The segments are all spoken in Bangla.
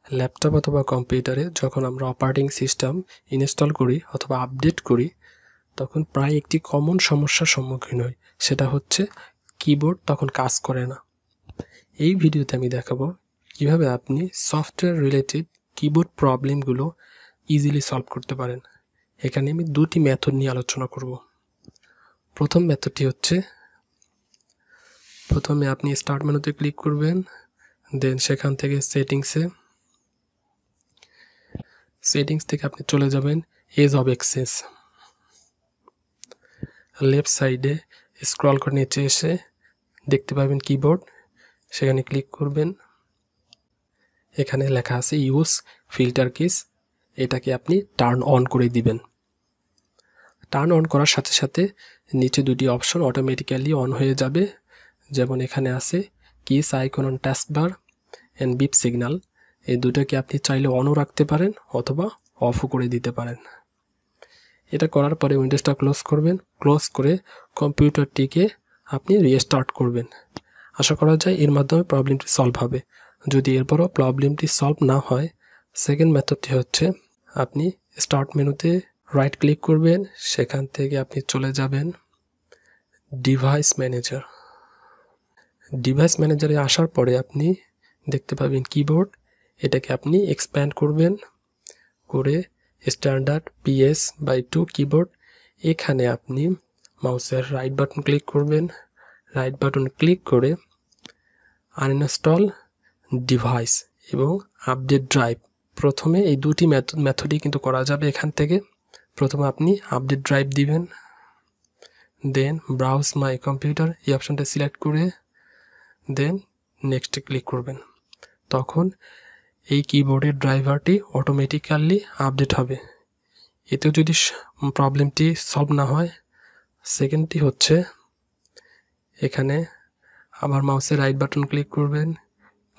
ল্যাপটপ অথবা কম্পিউটারে যখন আমরা অপারেটিং সিস্টেম ইনস্টল করি অথবা আপডেট করি তখন প্রায় একটি কমন সমস্যার সম্মুখীন হই, সেটা হচ্ছে কিবোর্ড তখন কাজ করে না। এই ভিডিওতে আমি দেখাবো কিভাবে আপনি সফটওয়্যার রিলেটেড কিবোর্ড প্রবলেমগুলো ইজিলি সলভ করতে পারেন। এখানে আমি দুটি মেথড নিয়ে আলোচনা করব। প্রথম মেথডটি হচ্ছে, প্রথমে আপনি স্টার্ট মেনুতে ক্লিক করবেন, দেন সেখান থেকে সেটিংস থেকে আপনি চলে যাবেন এজ অফ অ্যাক্সেস। লেফট সাইডে স্ক্রল করে নিচে এসে দেখতে পাবেন কিবোর্ড, সেখানে ক্লিক করবেন। এখানে লেখা আছে ইউজ ফিল্টার কিস, এটাকে আপনি টার্ন অন করে দিবেন। টার্ন অন করার সাথে সাথে নিচে দুটি অপশন অটোমেটিক্যালি অন হয়ে যাবে, যেমন এখানে আছে kiss icon on taskbar and beep signal. এই দুটোকে আপনি চাইলে অনও রাখতে পারেন অথবা অফও করে দিতে পারেন। এটা করার পরে উইন্ডোজটা ক্লোজ করবেন, ক্লোজ করে কম্পিউটারটিকে আপনি রিস্টার্ট করবেন। আশা করা যায় এর মাধ্যমে প্রবলেমটি সলভ হবে। যদি এরপরও প্রবলেমটি সলভ না হয়, সেকেন্ড মেথডটি হচ্ছে আপনি স্টার্ট মেনুতে রাইট ক্লিক করবেন, সেখান থেকে আপনি চলে যাবেন ডিভাইস ম্যানেজার। ডিভাইস ম্যানেজারে আসার পরে আপনি দেখতে পাবেন কিবোর্ড, এটাকে আপনি এক্সপ্যান্ড করবেন করে স্ট্যান্ডার্ড PS/2 কিবোর্ড। এখানে আপনি মাউসের রাইট বাটন ক্লিক করবেন, রাইট বাটন ক্লিক করে আনইনস্টল ডিভাইস এবং আপডেট ড্রাইভ, প্রথমে এই দুটি মেথডই কিন্তু করা যাবে। এখান থেকে প্রথমে আপনি আপডেট ড্রাইভ দিবেন, দেন ব্রাউজ মাই কম্পিউটার এই অপশনটা সিলেক্ট করে দেন নেক্সটে ক্লিক করবেন। তখন এই কিবোর্ডের ড্রাইভারটি অটোমেটিক্যালি আপডেট হবে। এতেও যদি প্রবলেমটি সলভ না হয়, সেকেন্ডটি হচ্ছে এখানে আবার মাউসের রাইট বাটন ক্লিক করবেন,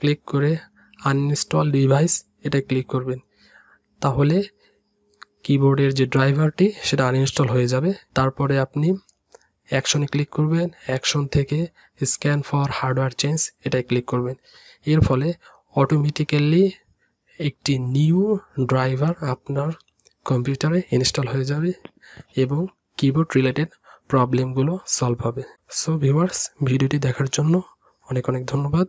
ক্লিক করে আনইনস্টল ডিভাইস এটা ক্লিক করবেন। তাহলে কিবোর্ডের যে ড্রাইভারটি সেটা আনইনস্টল হয়ে যাবে। তারপরে আপনি অ্যাকশনে ক্লিক করবেন, অ্যাকশন থেকে স্ক্যান ফর হার্ডওয়্যার চেঞ্জ এটাই ক্লিক করবেন। এর ফলে অটোমেটিক্যালি একটি নিউ ড্রাইভার আপনার কম্পিউটারে ইনস্টল হয়ে যাবে এবং কিবোর্ড রিলেটেড প্রবলেমগুলো সলভ হবে। সো ভিউয়ার্স, ভিডিওটি দেখার জন্য অনেক অনেক ধন্যবাদ।